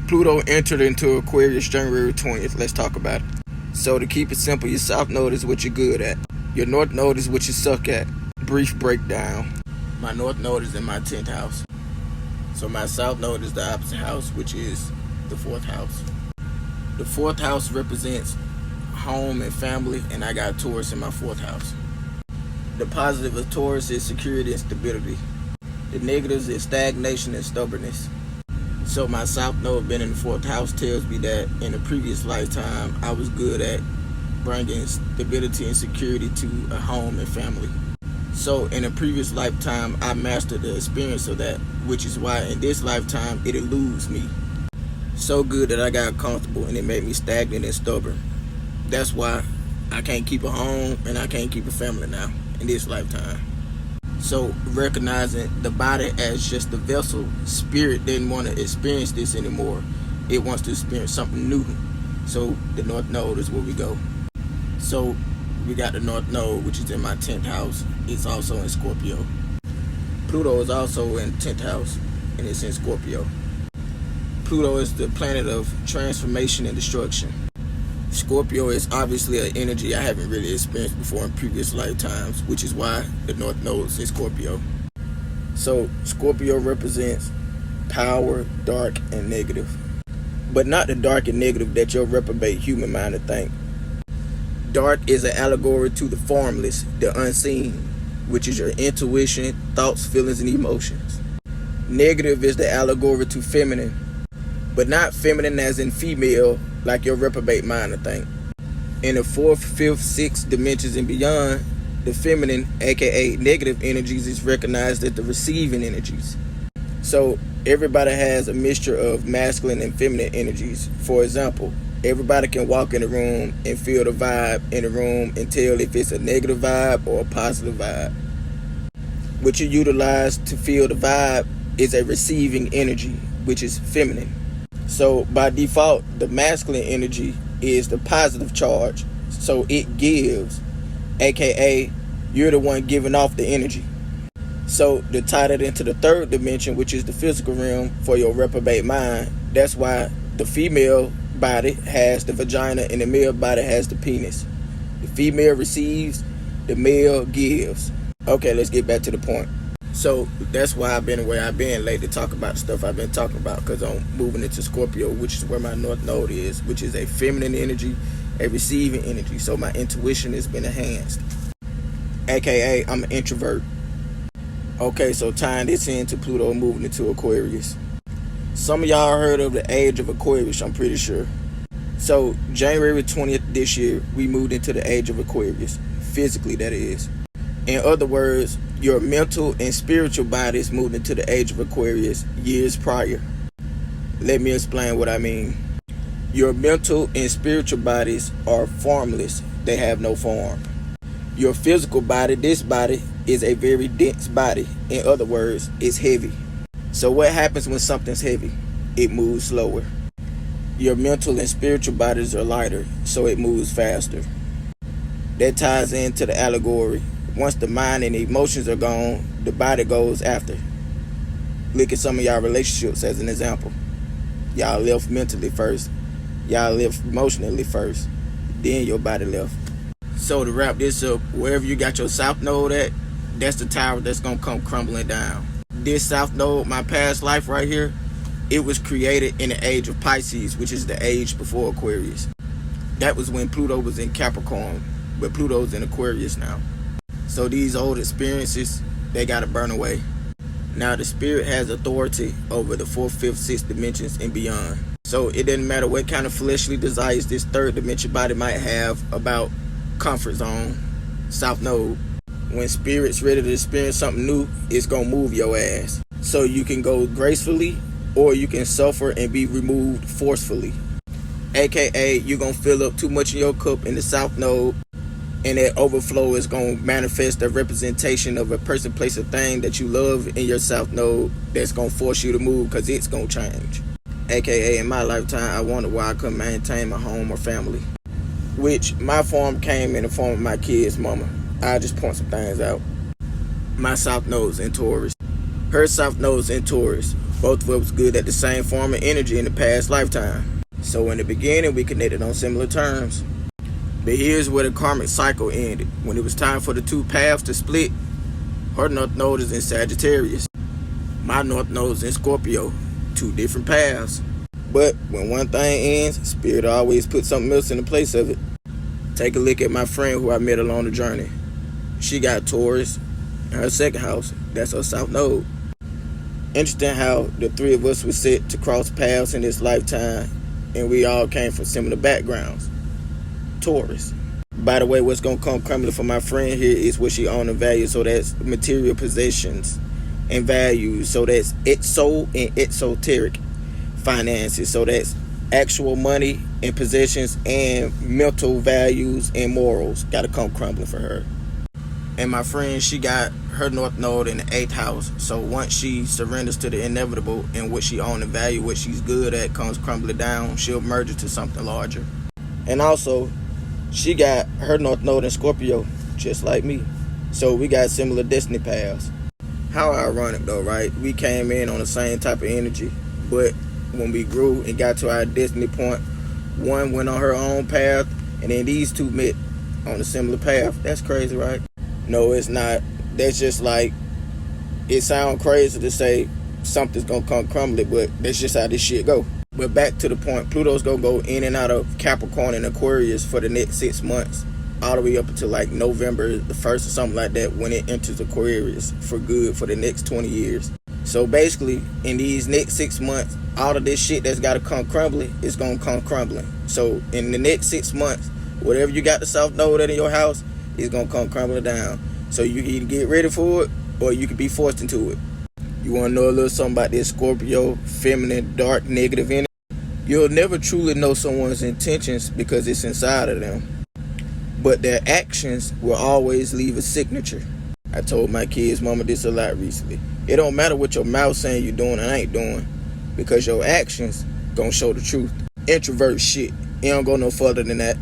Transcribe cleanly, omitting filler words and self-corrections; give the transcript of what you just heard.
Pluto entered into Aquarius January 20th. Let's talk about it. So to keep it simple, your south node is what you're good at. Your north node is what you suck at. Brief breakdown. My north node is in my 10th house. So my south node is the opposite house, which is the 4th house. The 4th house represents home and family, and I got Taurus in my 4th house. The positive of Taurus is security and stability. The negatives is stagnation and stubbornness. So my south node being in the 4th house tells me that in a previous lifetime, I was good at bringing stability and security to a home and family. So in a previous lifetime, I mastered the experience of that, which is why in this lifetime, it eludes me. So good that I got comfortable and it made me stagnant and stubborn. That's why I can't keep a home and I can't keep a family now in this lifetime. So recognizing the body as just a vessel, spirit didn't want to experience this anymore. It wants to experience something new. So the north node is where we go. So we got the north node, which is in my 10th house. It's also in Scorpio. Pluto is also in 10th house and it's in Scorpio. Pluto is the planet of transformation and destruction. Scorpio is obviously an energy I haven't really experienced before in previous lifetimes, which is why the north node is in Scorpio. So Scorpio represents power, dark, and negative. But not the dark and negative that your reprobate human mind would think. Dark is an allegory to the formless, the unseen, which is your intuition, thoughts, feelings, and emotions. Negative is the allegory to feminine, but not feminine as in female, like your reprobate mind would think. In the 4th, 5th, 6th dimensions and beyond, the feminine, aka negative energies, is recognized as the receiving energies. So everybody has a mixture of masculine and feminine energies. For example, everybody can walk in the room and feel the vibe in the room and tell if it's a negative vibe or a positive vibe. What you utilize to feel the vibe is a receiving energy, which is feminine. So by default, the masculine energy is the positive charge. So it gives, aka you're the one giving off the energy. So to tie that into the 3rd dimension, which is the physical realm for your reprobate mind, that's why the female body has the vagina and the male body has the penis. The female receives, the male gives. Okay, let's get back to the point. So that's why I've been where I've been lately, to talk about the stuff I've been talking about, because I'm moving into Scorpio, which is where my north node is, which is a feminine energy, a receiving energy. So my intuition has been enhanced, aka I'm an introvert. Okay, so tying this into Pluto moving into Aquarius. Some of y'all heard of the age of Aquarius, I'm pretty sure. So January 20th this year, we moved into the age of Aquarius, physically that is. In other words, your mental and spiritual bodies moved into the age of Aquarius years prior. Let me explain what I mean. Your mental and spiritual bodies are formless. They have no form. Your physical body, this body, is a very dense body. In other words, it's heavy. So what happens when something's heavy? It moves slower. Your mental and spiritual bodies are lighter, so it moves faster. That ties into the allegory. Once the mind and the emotions are gone, the body goes after. Look at some of y'all relationships as an example. Y'all left mentally first. Y'all left emotionally first. Then your body left. So to wrap this up, wherever you got your south node at, that's the tower that's going to come crumbling down. This south node, my past life right here, it was created in the age of Pisces, which is the age before Aquarius. That was when Pluto was in Capricorn, but Pluto's in Aquarius now. So these old experiences, they gotta burn away. Now the spirit has authority over the 4th, 5th, 6th dimensions and beyond. So it doesn't matter what kind of fleshly desires this 3rd dimension body might have about comfort zone, south node. When spirit's ready to experience something new, it's gonna move your ass. So you can go gracefully or you can suffer and be removed forcefully. AKA, you're gonna fill up too much in your cup in the south node, and that overflow is going to manifest a representation of a person, place, or thing that you love in your south node that's going to force you to move because it's going to change. AKA, in my lifetime, I wonder why I couldn't maintain my home or family. Which, my form came in the form of my kid's mama. I'll just point some things out. My south node's in Taurus. Her south node's in Taurus. Both of us was good at the same form of energy in the past lifetime. So in the beginning, we connected on similar terms. But here's where the karmic cycle ended. When it was time for the two paths to split, her north node is in Sagittarius. My north node is in Scorpio. Two different paths. But when one thing ends, Spirit always puts something else in the place of it. Take a look at my friend who I met along the journey. She got Taurus in her second house. That's her south node. Interesting how the three of us were set to cross paths in this lifetime, and we all came from similar backgrounds. Taurus. By the way, what's going to come crumbling for my friend here is what she owns and values. So that's material possessions and values. So that's exo and exoteric finances. So that's actual money and possessions and mental values and morals. Got to come crumbling for her. And my friend, she got her north node in the 8th house. So once she surrenders to the inevitable and what she owns and value, what she's good at comes crumbling down, she'll merge into something larger. And also, she got her north node in Scorpio, just like me. So we got similar destiny paths. How ironic though, right? We came in on the same type of energy, but when we grew and got to our destiny point, one went on her own path, and then these two met on a similar path. That's crazy, right? No, it's not. That's just like, it sounds crazy to say something's gonna come crumbling, but that's just how this shit go. But back to the point, Pluto's gonna go in and out of Capricorn and Aquarius for the next 6 months, all the way up until like November the 1st or something like that, when it enters Aquarius for good for the next 20 years. So basically, in these next 6 months, all of this shit that's gotta come crumbling is gonna come crumbling. So in the next 6 months, whatever you got the south node in your house is gonna come crumbling down. So you can either get ready for it or you can be forced into it. You want to know a little something about this Scorpio, feminine, dark, negative energy? You'll never truly know someone's intentions because it's inside of them. But their actions will always leave a signature. I told my kids' mama this a lot recently. It don't matter what your mouth saying you're doing and ain't doing, because your actions gonna show the truth. Introvert shit. It don't go no further than that.